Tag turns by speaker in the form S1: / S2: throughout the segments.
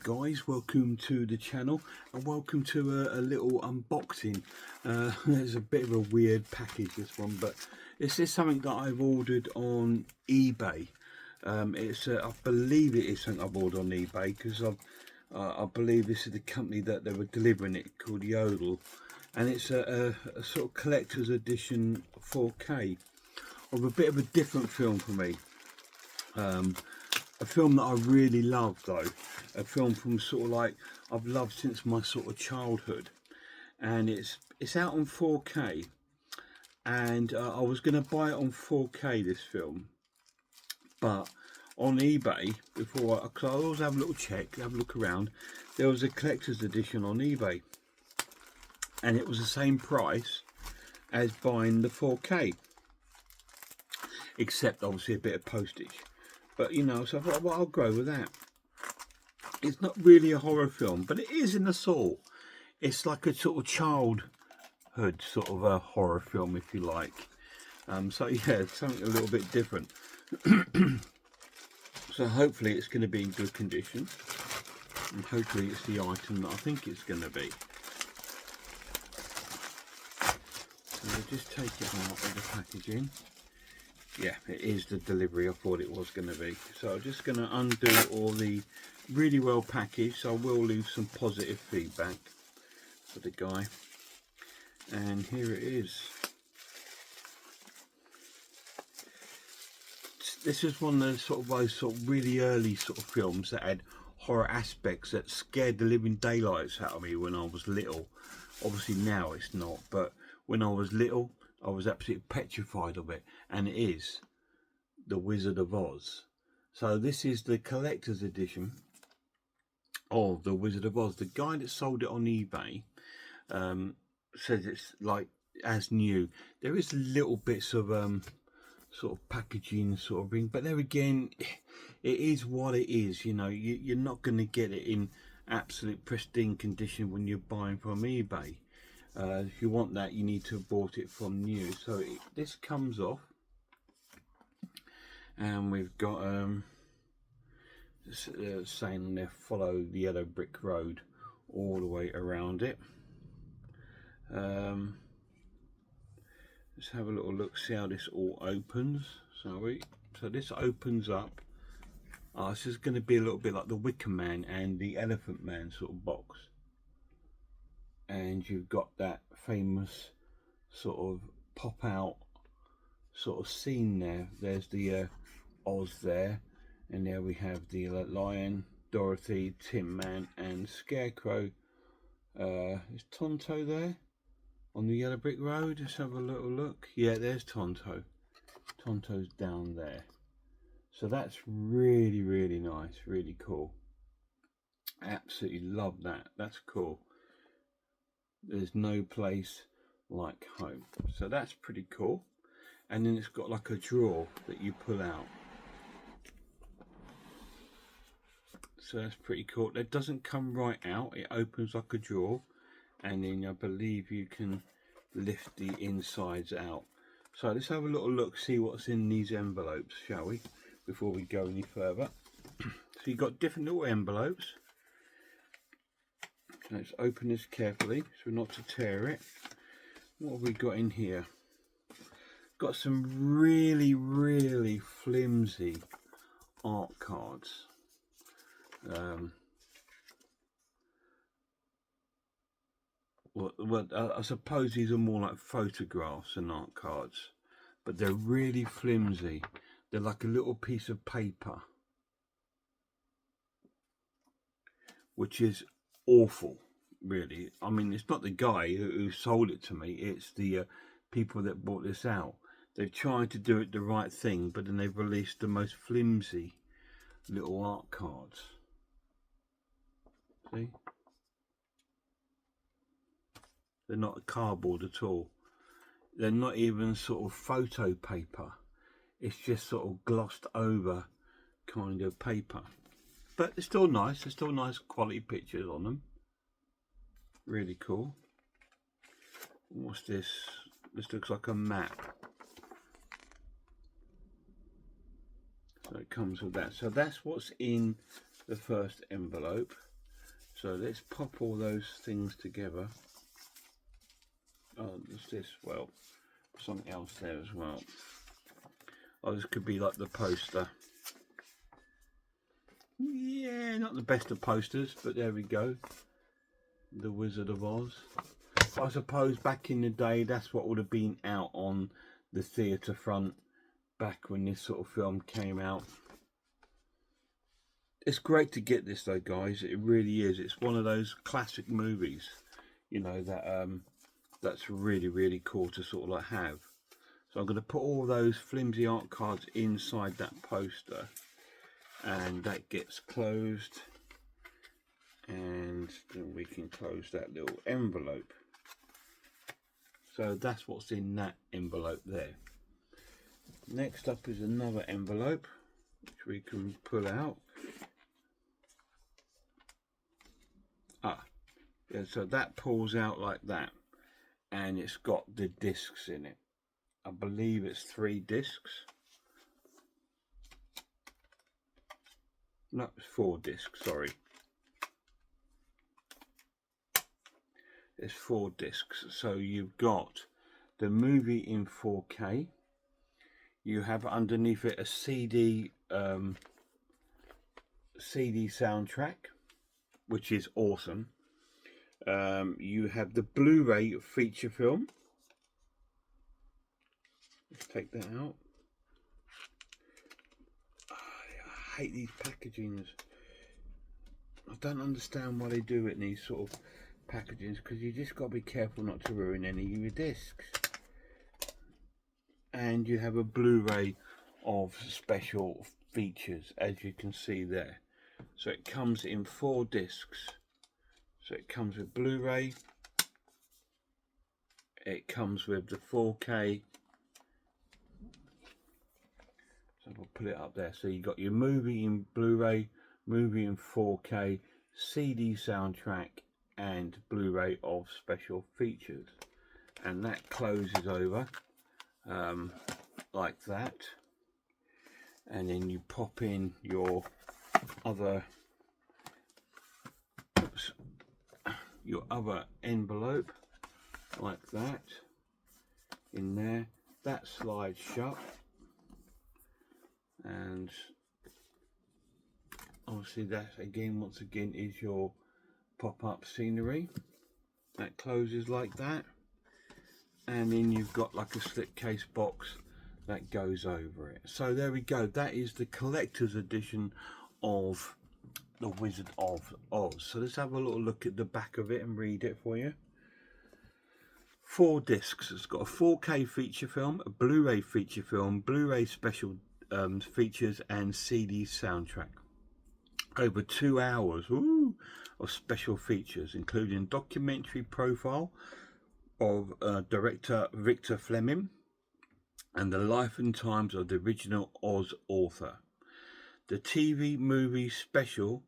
S1: Hello guys, welcome to the channel and welcome to a little unboxing. There's a bit of a weird package, this one, but this is something that I've ordered on eBay. I believe it is something I've ordered on eBay because I believe this is the company that they were delivering it, called Yodel, and it's a sort of collector's edition 4K of a bit of a different film for me. A film that I really love though, a film from sort of like I've loved since my sort of childhood, and it's out on 4K, and I was going to buy it on 4K, this film, but on eBay, because I always have a little check, have a look around, there was a collector's edition on eBay and it was the same price as buying the 4K, except obviously a bit of postage. But you know, so I thought, well, I'll go with that. It's not really a horror film, but it is in a sort. It's like a sort of childhood sort of a horror film, if you like. So yeah, it's something a little bit different. So hopefully it's going to be in good condition, and hopefully it's the item that I think it's going to be. So I'll just take it out of the packaging. Yeah, it is the delivery I thought it was going to be. So I'm just going to undo all the really well packaged. So I will leave some positive feedback for the guy. And here it is. This is one of those sort of really early sort of films that had horror aspects that scared the living daylights out of me when I was little. Obviously now it's not, but when I was little, I was absolutely petrified of it, and it is The Wizard of Oz. So this is the collector's edition of The Wizard of Oz. The guy that sold it on eBay says it's like as new. There is little bits of sort of packaging sort of thing, but there again, it is what it is. You know, you're not going to get it in absolute pristine condition when you're buying from eBay. If you want that, you need to have bought it from new. So this comes off, and we've got saying there, follow the yellow brick road all the way around it. Let's have a little look, see how this all opens. So this opens up. This is going to be a little bit like the Wicker Man and the Elephant Man sort of box. And you've got that famous sort of pop out sort of scene there. There's the Oz there, and there we have the Lion, Dorothy, Tin Man and Scarecrow. Is Tonto there on the yellow brick road? Let's have a little look. Yeah, there's Tonto. Tonto's down there. So that's really, really nice, really cool. Absolutely love that. That's cool. There's no place like home. So that's pretty cool. And then it's got like a drawer that you pull out. So that's pretty cool. That doesn't come right out. It opens like a drawer. And then I believe you can lift the insides out. So let's have a little look, see what's in these envelopes, shall we? Before we go any further. So you've got different little envelopes. Let's open this carefully so not to tear it. What have we got in here? Got some really, really flimsy art cards. I suppose these are more like photographs than art cards, but they're really flimsy. They're like a little piece of paper, which is awful, really. I mean, it's not the guy who sold it to me, it's the people that bought this out. They've tried to do it the right thing, but then they've released the most flimsy little art cards. See? They're not cardboard at all. They're not even sort of photo paper. It's just sort of glossed over kind of paper. But they're still nice. There's still nice quality pictures on them. Really cool. What's this? This looks like a map. So it comes with that. So that's what's in the first envelope. So let's pop all those things together. Oh, there's this, well, something else there as well. Oh, this could be like the poster. Yeah, not the best of posters, but there we go. The Wizard of Oz. I suppose back in the day, that's what would have been out on the theatre front back when this sort of film came out. It's great to get this though, guys. It really is. It's one of those classic movies, you know, that that's really, really cool to sort of like have. So I'm going to put all those flimsy art cards inside that poster, and that gets closed, and then we can close that little envelope. So that's what's in that envelope there. Next up is another envelope which we can pull out. Yeah, so that pulls out like that, and it's got the discs in it. I believe it's 3 discs. No, it's 4 discs, sorry. It's 4 discs. So you've got the movie in 4K. You have underneath it a CD soundtrack, which is awesome. You have the Blu-ray feature film. Let's take that out. I hate these packagings. I don't understand why they do it in these sort of packagings, because you just got to be careful not to ruin any of your discs. And you have a Blu-ray of special features, as you can see there. So it comes in 4 discs. So it comes with Blu-ray, it comes with the 4K, so we'll put it up there. So you got your movie in Blu-ray, movie in 4K, CD soundtrack, and Blu-ray of special features. And that closes over like that. And then you pop in your other envelope like that in there. That slides shut, and obviously that again, once again, is your pop-up scenery. That closes like that, and then you've got like a slipcase box that goes over it. So there we go. That is the collector's edition of The Wizard of Oz. So let's have a little look at the back of it and read it for you. 4 discs. It's got a 4K feature film, a Blu-ray feature film, Blu-ray special features, and CD soundtrack. Over 2 hours of special features, including documentary profile of director Victor Fleming and the life and times of the original Oz author. The TV movie special,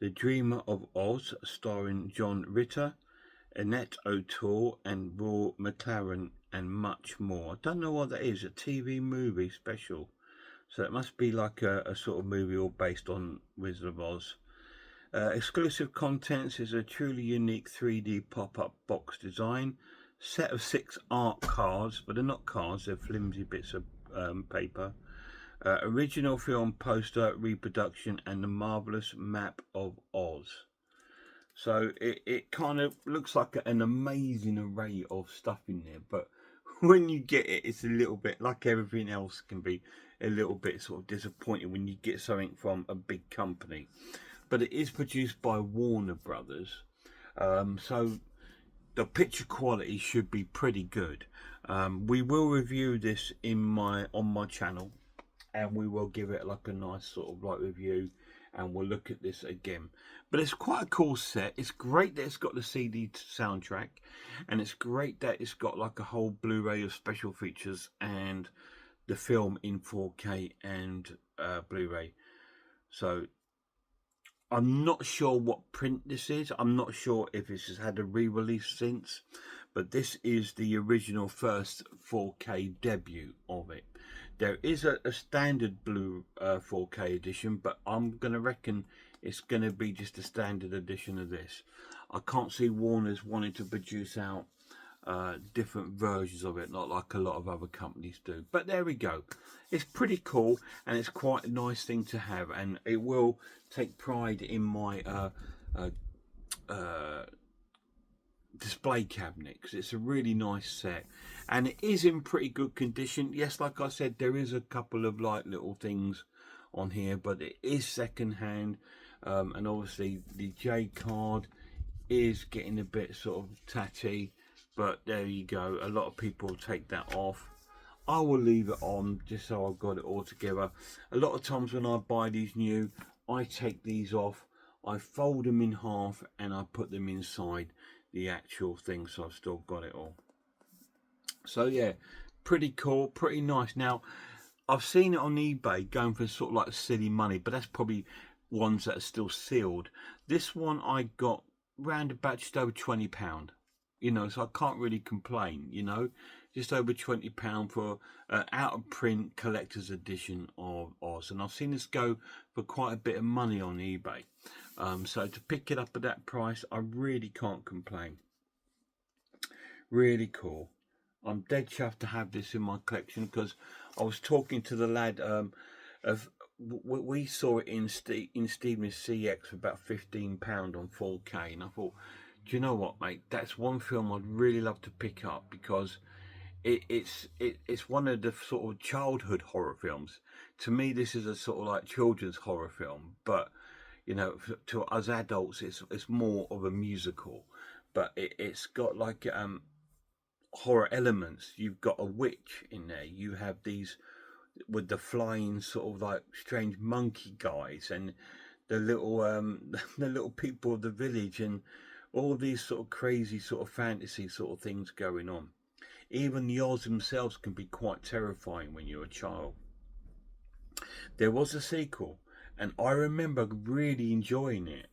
S1: The Dreamer of Oz, starring John Ritter, Annette O'Toole and Roy McLaren, and much more. I don't know what that is, a TV movie special. So it must be like a sort of movie all based on Wizard of Oz. Exclusive contents is a truly unique 3D pop-up box design. Set of 6 art cards, but they're not cards, they're flimsy bits of paper. Original film poster reproduction and the marvelous map of Oz. So it kind of looks like an amazing array of stuff in there, but when you get it, it's a little bit, like everything else can be, a little bit sort of disappointing when you get something from a big company. But it is produced by Warner Brothers, so the picture quality should be pretty good. We will review this on my channel, and we will give it like a nice sort of like review, and we'll look at this again. But it's quite a cool set. It's great that it's got the CD soundtrack, and it's great that it's got like a whole Blu-ray of special features and the film in 4K and Blu-ray. So I'm not sure what print this is. I'm not sure if this has had a re-release since, but this is the original first 4K debut of it. There is a standard blue 4K edition, but I'm gonna reckon it's going to be just a standard edition of this. I can't see Warner's wanting to produce out different versions of it, not like a lot of other companies do. But there we go. It's pretty cool, and it's quite a nice thing to have, and it will take pride in my display cabinet, because it's a really nice set, and it is in pretty good condition. Yes, like I said, there is a couple of like little things on here, but it is second hand, and obviously the J card is getting a bit sort of tatty, but there you go. A lot of people take that off. I will leave it on just so I've got it all together. A lot of times when I buy these new, I take these off, I fold them in half, and I put them inside the actual thing, so I've still got it all. So yeah, pretty cool, pretty nice. Now, I've seen it on eBay going for sort of like silly money, but that's probably ones that are still sealed. This one I got round about just over £20, you know, so I can't really complain, you know. Just over £20 for out of print collector's edition of Oz, and I've seen this go for quite a bit of money on eBay. So to pick it up at that price, I really can't complain. Really cool. I'm dead chuffed to have this in my collection, because I was talking to the lad we saw it in Stevens CX for about £15 on 4K, and I thought, do you know what, mate, that's one film I'd really love to pick up, because it's one of the sort of childhood horror films. To me, this is a sort of like children's horror film, but you know, to us adults, it's more of a musical. But it's got like horror elements. You've got a witch in there. You have these with the flying sort of like strange monkey guys, and the little the little people of the village, and all these sort of crazy sort of fantasy sort of things going on. Even the Oz themselves can be quite terrifying when you're a child. There was a sequel, and I remember really enjoying it.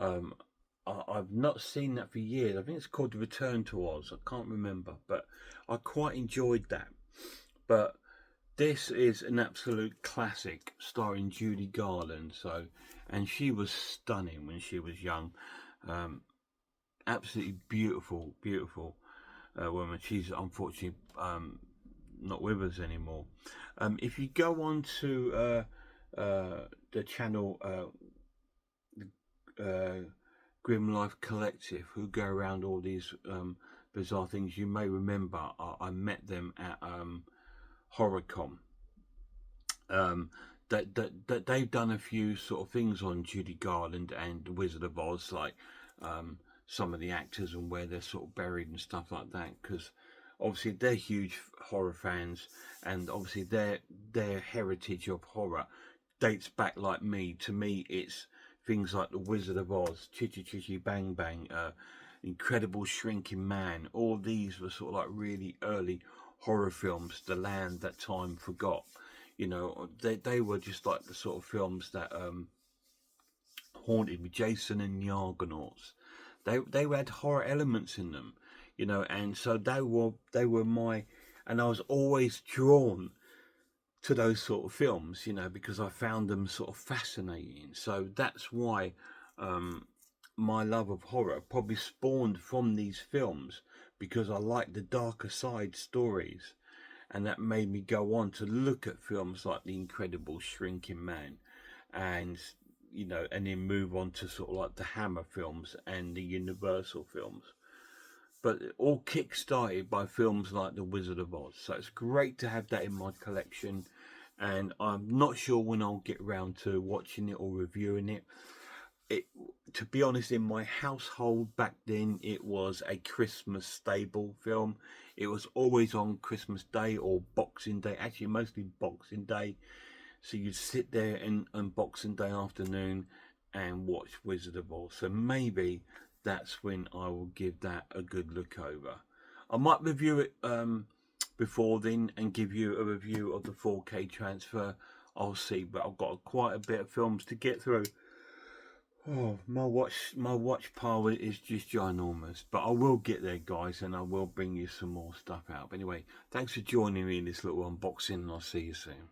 S1: I've not seen that for years. I think it's called The Return to Oz. I can't remember, but I quite enjoyed that. But this is an absolute classic, starring Judy Garland. So, and she was stunning when she was young. Absolutely beautiful, beautiful woman. She's unfortunately not with us anymore. If you go on to the channel Grim Life Collective, who go around all these bizarre things, you may remember I met them at HorrorCon. That they've done a few sort of things on Judy Garland and the Wizard of Oz, like some of the actors and where they're sort of buried and stuff like that, because obviously they're huge horror fans, and obviously their heritage of horror dates back like me. To me, it's things like the Wizard of Oz, Chitty Chitty Bang Bang, Incredible Shrinking Man. All these were sort of like really early horror films the land that time forgot. You know, they were just like the sort of films that haunted me. Jason and the Argonauts, they had horror elements in them, you know, and so they were my, and I was always drawn to those sort of films, you know, because I found them sort of fascinating. So that's why my love of horror probably spawned from these films, because I like the darker side stories, and that made me go on to look at films like The Incredible Shrinking Man, and you know, and then move on to sort of like the Hammer films and the Universal films. But all kick-started by films like The Wizard of Oz. So it's great to have that in my collection, and I'm not sure when I'll get around to watching it or reviewing it. To be honest, in my household back then, it was a Christmas staple film. It was always on Christmas Day or Boxing Day, actually mostly Boxing Day. So you'd sit there on Boxing Day afternoon and watch Wizard of Oz. So maybe that's when I will give that a good look over. I might review it before then and give you a review of the 4K transfer. I'll see, but I've got quite a bit of films to get through. Oh, my watch pile is just ginormous, but I will get there, guys, and I will bring you some more stuff out. But anyway, thanks for joining me in this little unboxing, and I'll see you soon.